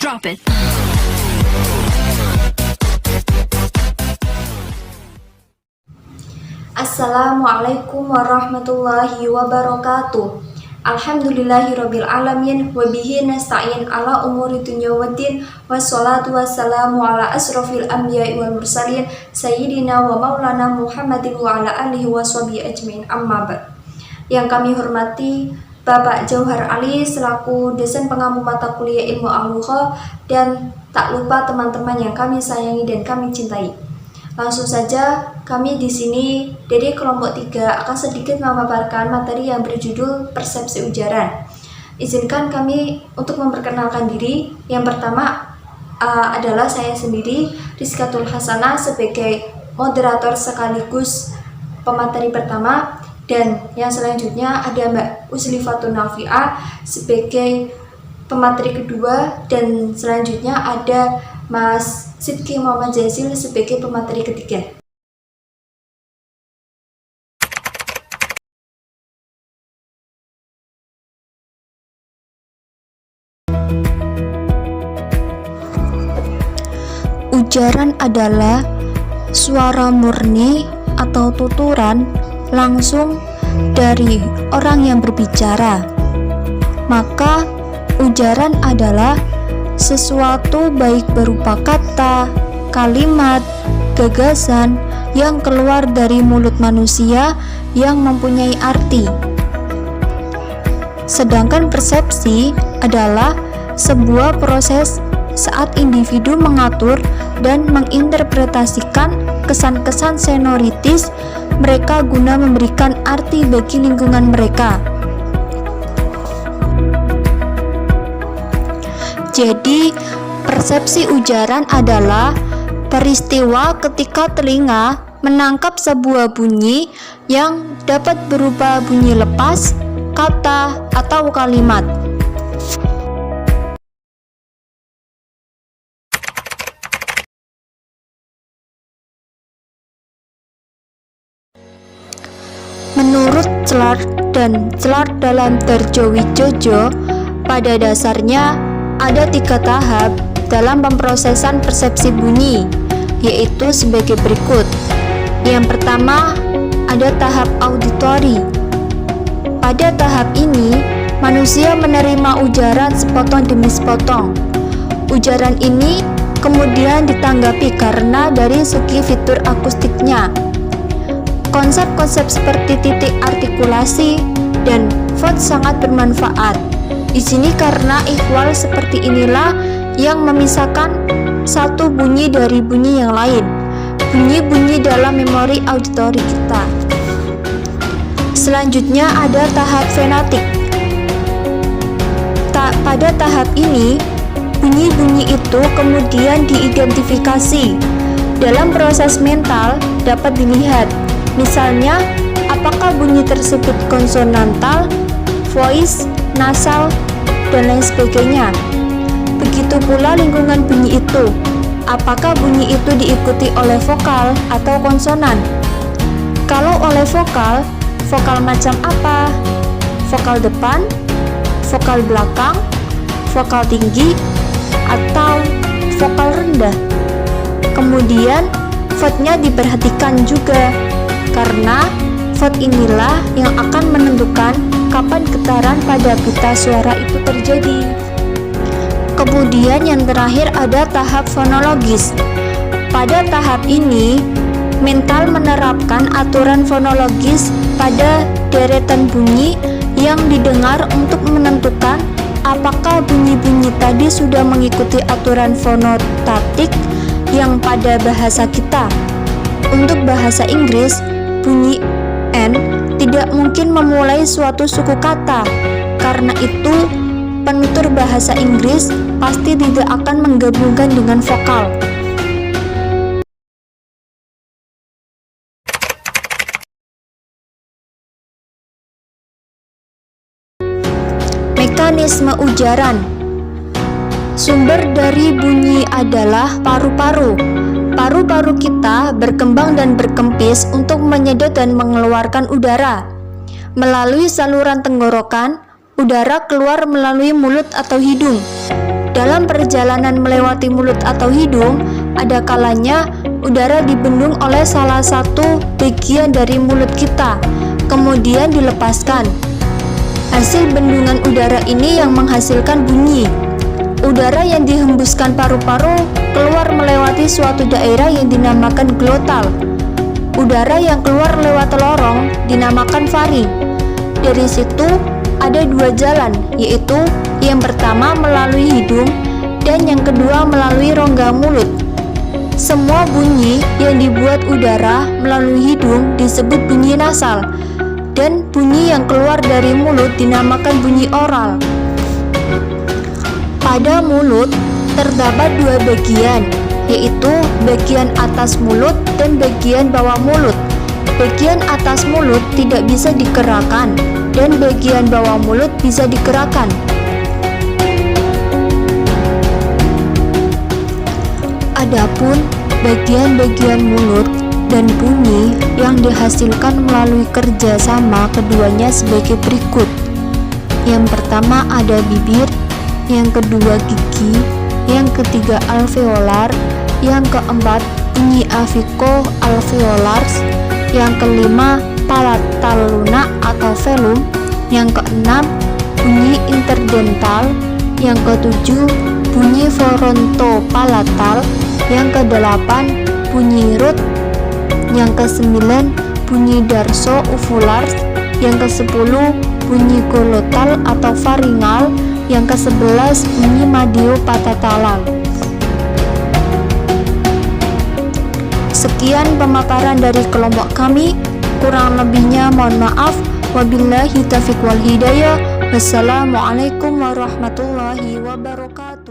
Drop it. Assalamualaikum warahmatullahi wabarakatuh. Alhamdulillahirabbil alamin wa bihi nasta'in ala umuri dunya waddin wassalatu wassalamu ala asrofil anbiya'i wal mursalin sayyidina wa maulana Muhammadin wa ala alihi washabihi ajmain, amma ba'd. Yang kami hormati Bapak Jauhar Ali selaku dosen pengampu mata kuliah Ilmu Al-Lughah, dan tak lupa teman-teman yang kami sayangi dan kami cintai. Langsung saja, kami di sini dari kelompok 3 akan sedikit memaparkan materi yang berjudul persepsi ujaran. Izinkan kami untuk memperkenalkan diri. Yang pertama adalah saya sendiri, Rizkatul Hasanah, sebagai moderator sekaligus pemateri pertama, dan yang selanjutnya ada Mbak Uslifatun Nafi'ah sebagai pemateri kedua, dan selanjutnya ada Mas Sidki Muhammad Jazil sebagai pemateri ketiga. Ujaran adalah suara murni atau tuturan langsung dari orang yang berbicara. Maka ujaran adalah sesuatu baik berupa kata, kalimat, gagasan yang keluar dari mulut manusia yang mempunyai arti. Sedangkan persepsi adalah sebuah proses saat individu mengatur dan menginterpretasikan kesan-kesan senoritis mereka guna memberikan arti bagi lingkungan mereka. Jadi, persepsi ujaran adalah peristiwa ketika telinga menangkap sebuah bunyi yang dapat berupa bunyi lepas, kata, atau kalimat. Menurut Clark dan Clark dalam Terjo-Wijojo, pada dasarnya ada 3 tahap dalam pemrosesan persepsi bunyi, yaitu sebagai berikut. Yang pertama, ada tahap auditori. Pada tahap ini, manusia menerima ujaran sepotong demi sepotong. Ujaran ini kemudian ditanggapi karena dari segi fitur akustiknya. Konsep-konsep seperti titik artikulasi dan font sangat bermanfaat. Di sini karena ikhwal seperti inilah yang memisahkan satu bunyi dari bunyi yang lain, bunyi-bunyi dalam memori auditori kita. Selanjutnya ada tahap fenotik. Pada tahap ini, bunyi-bunyi itu kemudian diidentifikasi. Dalam proses mental dapat dilihat, misalnya apakah bunyi tersebut konsonantal, voice, nasal, dan lain sebagainya. Begitu pula lingkungan bunyi itu, apakah bunyi itu diikuti oleh vokal atau konsonan. Kalau oleh vokal, vokal macam apa? Vokal depan, vokal belakang, vokal tinggi, atau vokal rendah. Kemudian fontnya diperhatikan juga, karena font inilah yang akan menentukan kapan getaran pada pita suara itu terjadi. Kemudian yang terakhir ada tahap fonologis. Pada tahap ini, mental menerapkan aturan fonologis pada deretan bunyi yang didengar untuk menentukan apakah bunyi-bunyi tadi sudah mengikuti aturan fonotatik yang pada bahasa kita. Untuk bahasa Inggris, bunyi N tidak mungkin memulai suatu suku kata. Karena itu, penutur bahasa Inggris pasti tidak akan menggabungkan dengan vokal. Mekanisme ujaran. Sumber dari bunyi adalah paru-paru. Paru-paru kita berkembang dan berkempis untuk menyedot dan mengeluarkan udara. Melalui saluran tenggorokan, udara keluar melalui mulut atau hidung. Dalam perjalanan melewati mulut atau hidung, ada kalanya udara dibendung oleh salah satu bagian dari mulut kita, kemudian dilepaskan. Hasil bendungan udara ini yang menghasilkan bunyi. Udara yang dihembuskan paru-paru keluar melewati suatu daerah yang dinamakan glotal. Udara yang keluar lewat lorong dinamakan faring. Dari situ ada dua jalan, yaitu yang pertama melalui hidung dan yang kedua melalui rongga mulut. Semua bunyi yang dibuat udara melalui hidung disebut bunyi nasal, dan bunyi yang keluar dari mulut dinamakan bunyi oral. Pada mulut terdapat dua bagian, yaitu bagian atas mulut dan bagian bawah mulut. Bagian atas mulut tidak bisa digerakkan dan bagian bawah mulut bisa digerakkan. Adapun bagian-bagian mulut dan bunyi yang dihasilkan melalui kerjasama keduanya sebagai berikut. Yang pertama ada bibir, yang kedua gigi, yang ketiga alveolar, yang keempat bunyi afico-alveolars, yang kelima palatal lunak atau velum, yang keenam bunyi interdental, yang ketujuh bunyi frontopalatal, yang kedelapan bunyi root, yang kesembilan bunyi darso-uvulars, yang kesepuluh bunyi glotal atau faringal, yang ke-11 bunyi madiopatathalal. Sekian pemaparan dari kelompok kami, kurang lebihnya mohon maaf. Wabillahi taufiq wal hidayah. Wassalamualaikum warahmatullahi wabarakatuh.